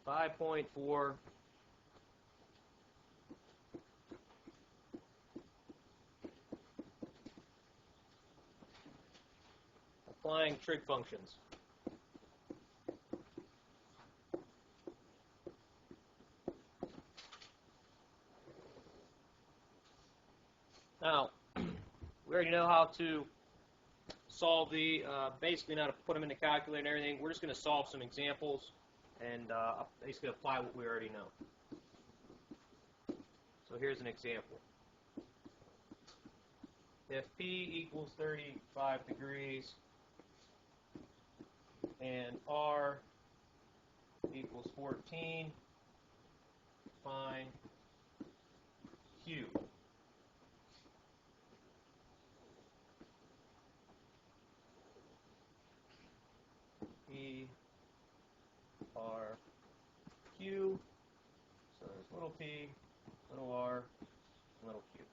5.4 applying trig functions. Now, we already know how to solve basically now to put them in the calculator and everything. We're just going to solve some examples and basically apply what we already know. So here's an example. If P equals 35 degrees and R equals 14, find Q. P, R, Q. So there's little p, little r, little q.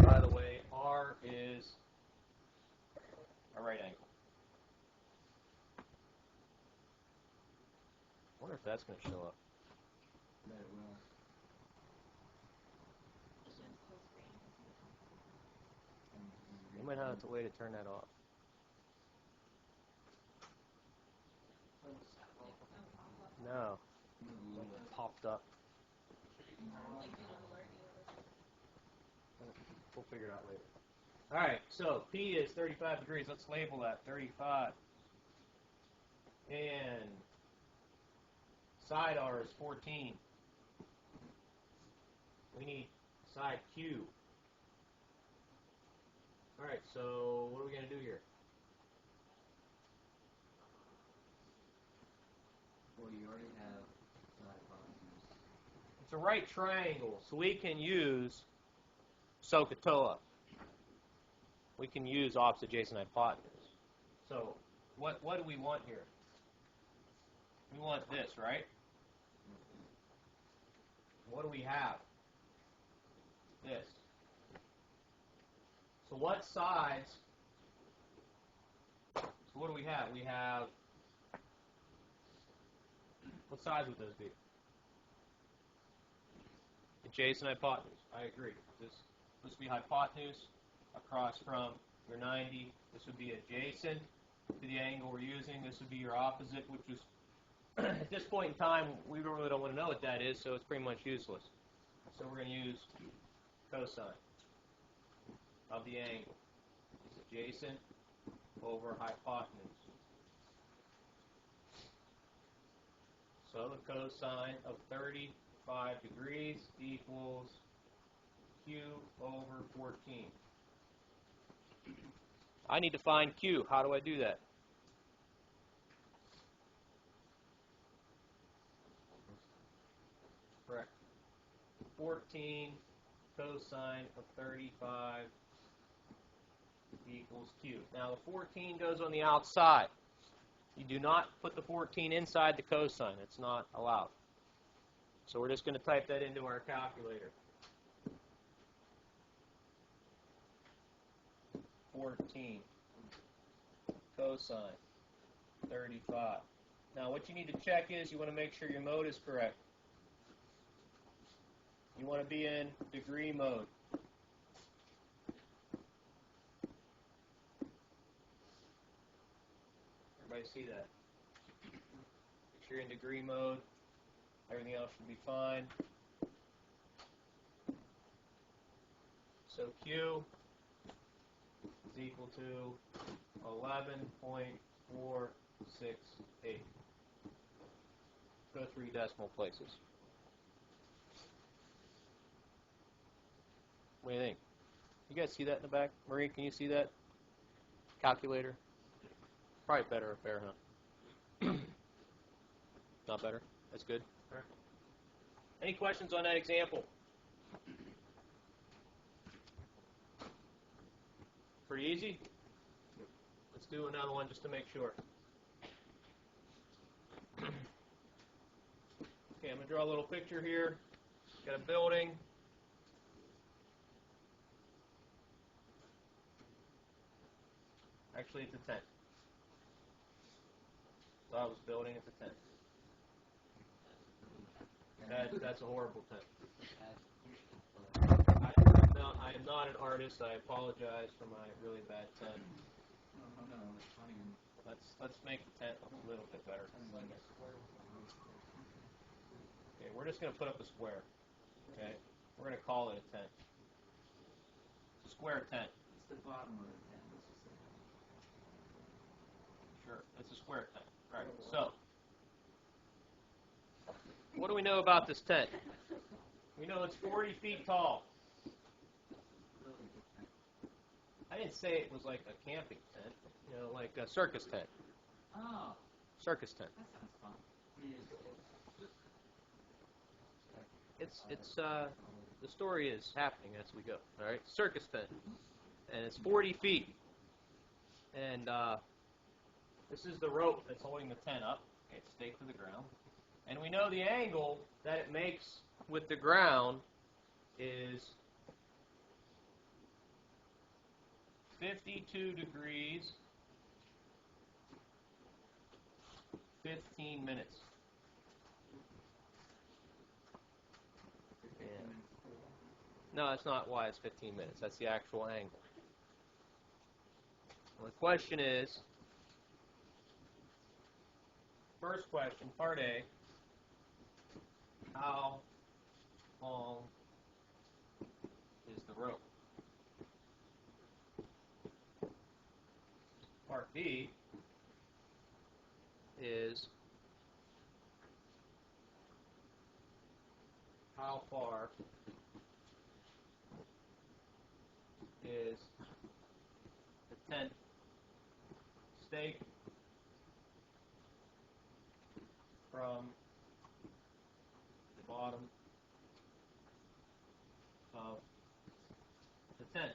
By the way, R is a right angle. I wonder if that's going to show up. Yeah, it will. You might have to wait to turn that off. No. It popped up. We'll figure it out later. All right, so P is 35 degrees. Let's label that 35. And side R is 14. We need side Q. All right, so what are we going to do here? Well, you already have hypotenuse. It's a right triangle, so we can use SOHCAHTOA. We can use opposite adjacent hypotenuse. So what do we want here? We want this, right? What do we have? This. So what sides? So what do we have? We have, what sides would those be? Adjacent hypotenuse. I agree. This would be hypotenuse across from your 90. This would be adjacent to the angle we're using. This would be your opposite, which is, at this point in time, we really don't want to know what that is, so it's pretty much useless. So we're going to use cosine of the angle. It's adjacent over hypotenuse. So the cosine of 35 degrees equals Q over 14. I need to find Q. How do I do that? Correct. 14 cosine of 35 equals Q. Now the 14 goes on the outside. You do not put the 14 inside the cosine. It's not allowed. So we're just going to type that into our calculator. 14 cosine 35. Now what you need to check is you want to make sure your mode is correct. You want to be in degree mode. Everybody see that? Make sure you're in degree mode. Everything else should be fine. So Q is equal to 11.468. Go 3 decimal places. What do you think? You guys see that in the back? Marie, can you see that? Calculator? Probably better up there, huh? Not better? That's good. All right. Any questions on that example? Pretty easy? Let's do another one just to make sure. Okay, I'm going to draw a little picture here. Got a building. Actually, it's a tent. So I was building at the 10. That's a horrible 10. I am not an artist. I apologize for my really bad 10. No, it's funny. Let's make the 10 a little bit better. Okay, we're just going to put up a square. Okay, we're going to call it a 10. It's a square 10. It's the bottom of the 10. Let's just say. Sure, it's a square 10. Right. So, what do we know about this tent? We know it's 40 feet tall. I didn't say it was like a camping tent, like a circus tent. Oh. Circus tent. That sounds fun. It's the story is happening as we go. All right, circus tent, and it's 40 feet, and this is the rope that's holding the tent up. Okay, it's staked to the ground, and we know the angle that it makes with the ground is 52 degrees, 15 minutes. Yeah. No, that's not why it's 15 minutes. That's the actual angle. Well, the question is, first question, part A, how long is the rope? Part B is how far is the tent staked from the bottom of the tent?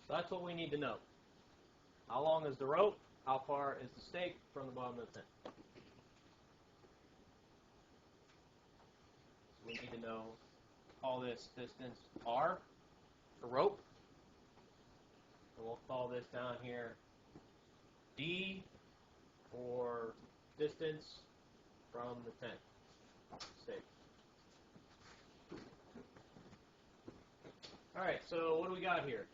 So that's what we need to know. How long is the rope? How far is the stake from the bottom of the tent? So we need to know, call this distance R for rope. And we'll call this down here D for distance from the tent stake. All right, so what do we got here?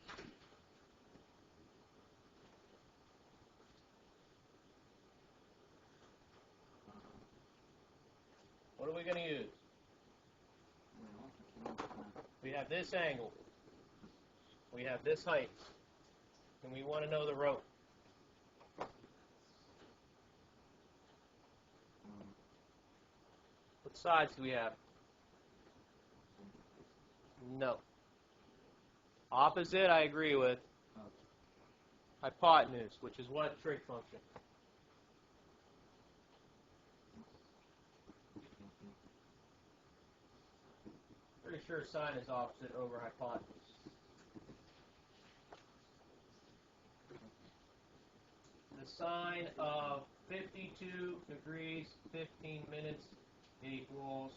What are we going to use? We have this angle. We have this height. And we want to know the rope. What sides do we have? No. Opposite, I agree with. Hypotenuse, which is what trig function? Pretty sure sine is opposite over hypotenuse. The sine of 52 degrees, 15 minutes equals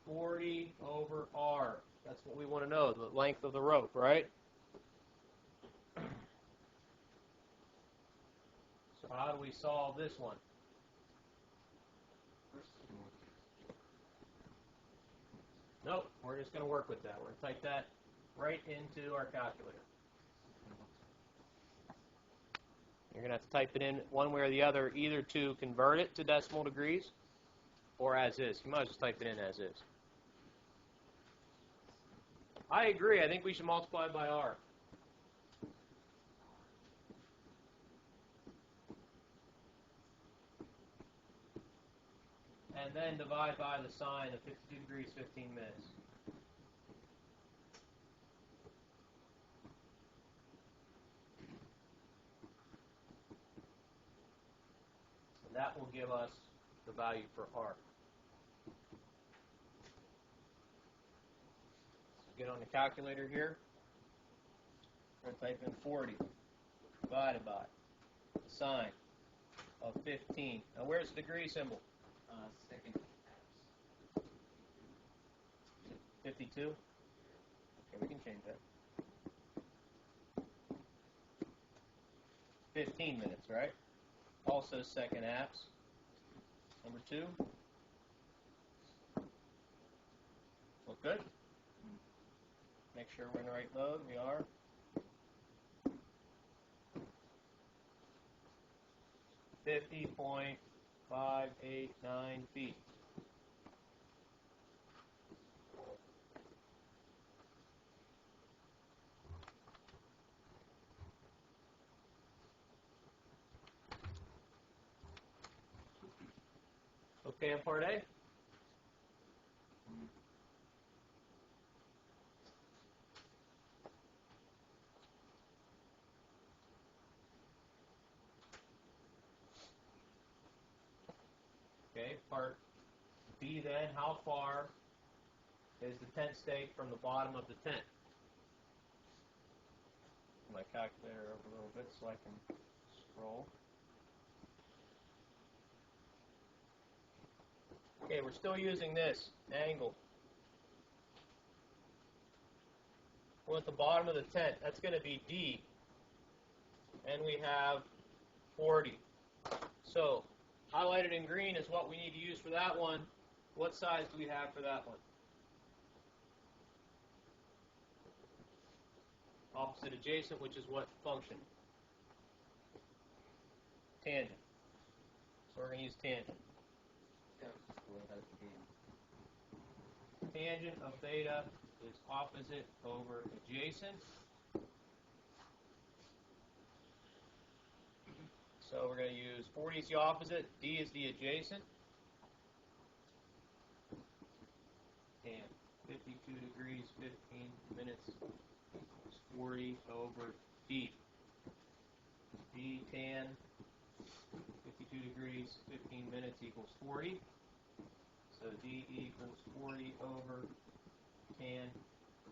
40 over r. That's what we want to know, the length of the rope, right? So how do we solve this one? Nope, we're just going to work with that. We're going to type that right into our calculator. You're going to have to type it in one way or the other, either to convert it to decimal degrees or as is. You might as well type it in as is. I agree. I think we should multiply by r. And then divide by the sine of 52 degrees, 15 minutes. And that will give us the value for r. So get on the calculator here. We're going to type in 40 divided by the sine of 15. Now where's the degree symbol? Second. 52? Okay, we can change that. 15 minutes, right? Also second apps. Number 2. Look good? Make sure we're in the right mode. We are. $50.589 feet. Okay on part A? Okay, part B then, how far is the tent stake from the bottom of the tent? My calculator over a little bit so I can scroll. Okay, we're still using this angle. Well, at the bottom of the tent, that's going to be D. And we have 40. So, highlighted in green is what we need to use for that one. What size do we have for that one? Opposite adjacent, which is what function? Tangent. So we're going to use tangent. Tangent of theta is opposite over adjacent. So we're going to use 40 is the opposite, D is the adjacent. And 52 degrees, 15 minutes is 40 over D. D tan, 52 degrees, 15 minutes equals 40. So D equals 40 over tan,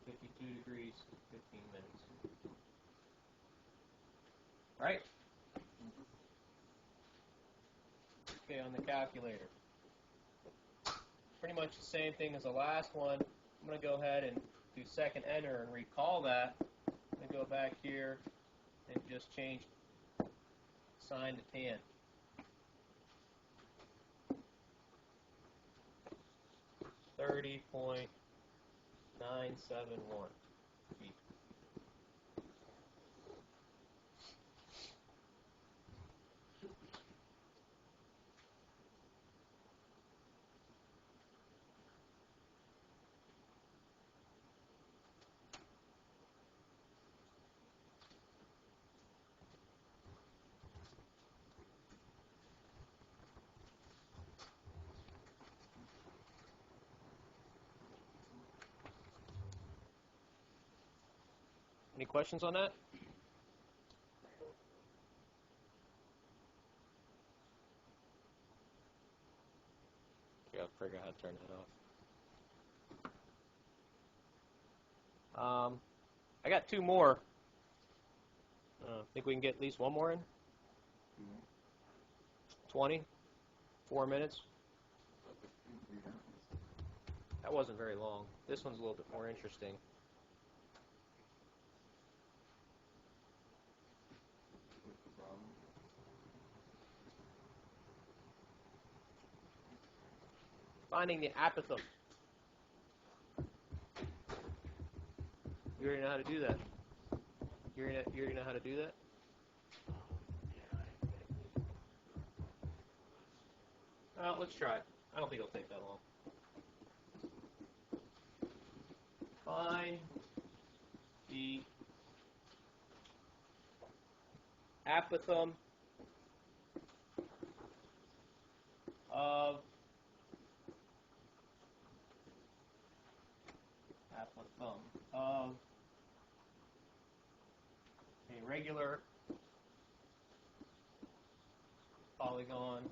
52 degrees, 15 minutes. Right? Okay, on the calculator. Pretty much the same thing as the last one. I'm going to go ahead and do second enter and recall that. I'm going to go back here and just change sine to tan. $30.971 feet. Any questions on that? Yeah, I'll figure out how to turn that off. I got 2 more. Think we can get at least one more in? 20? 4 minutes? That wasn't very long. This one's a little bit more interesting. Finding the apothem. You already know how to do that. You already know how to do that? Well, let's try it. I don't think it'll take that long. Find the apothem of a regular polygon.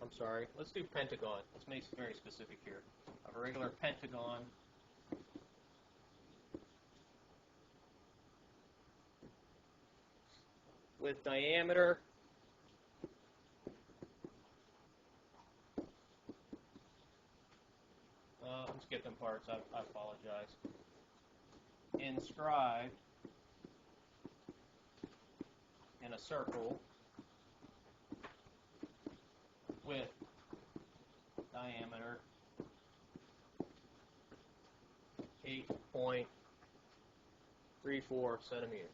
I'm sorry, let's do pentagon. Let's make it very specific here. Of a regular pentagon with diameter skipping parts. I apologize. Inscribed in a circle with diameter 8.34 centimeters.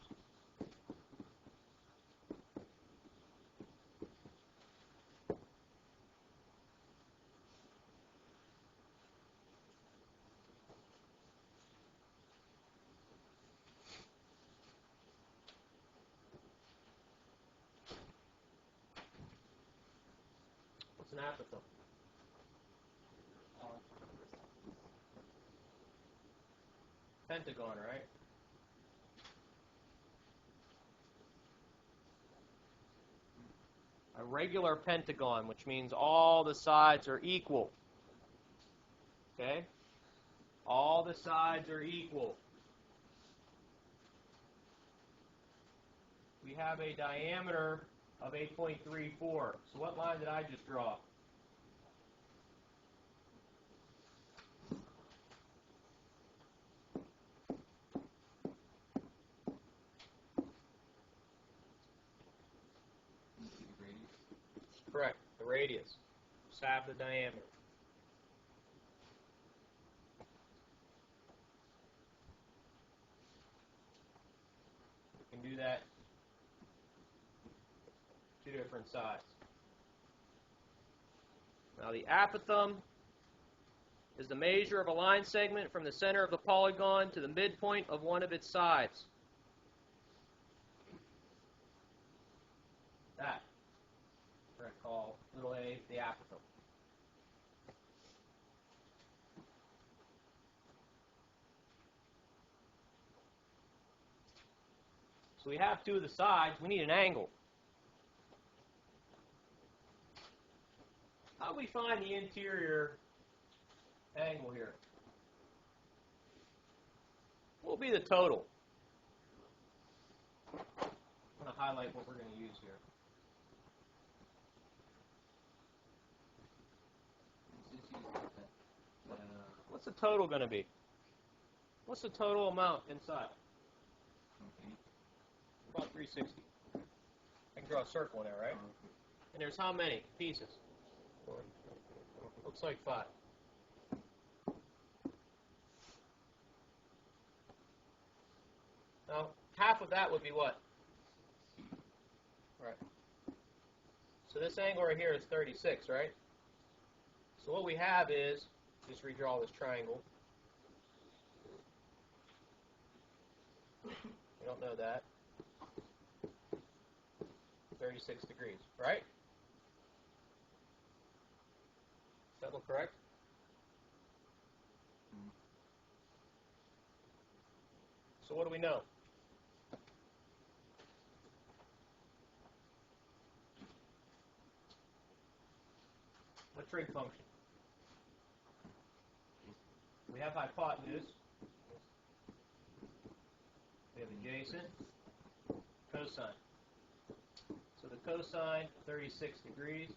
What's an apothem? Pentagon, right? A regular pentagon, which means all the sides are equal. Okay? All the sides are equal. We have a diameter of 8.34. So what line did I just draw? Correct, the radius. Just half the diameter. We can do that two different sides. Now the apothem is the measure of a line segment from the center of the polygon to the midpoint of one of its sides. That we're going to call little a the apothem. So we have two of the sides. We need an angle. How do we find the interior angle here? What will be the total? I'm going to highlight what we're going to use here. What's the total going to be? What's the total amount inside? About 360. I can draw a circle in there, right? And there's how many pieces? Looks like 5. Now, half of that would be what? Right. So this angle right here is 36, right? So what we have is, just redraw this triangle. We don't know that. 36 degrees, right? Does that look correct? So what do we know? What trig function? We have hypotenuse. We have adjacent. Cosine. So the cosine of 36 degrees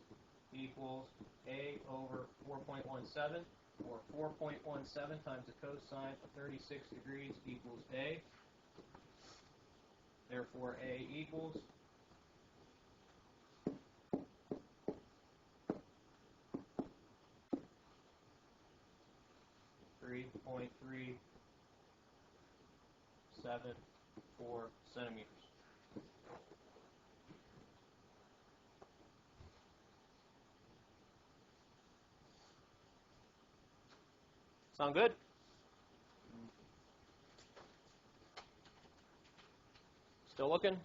equals a over 4.17, or 4.17 times the cosine of 36 degrees equals a. Therefore, a equals 3.374 centimeters. Sound good? Still looking?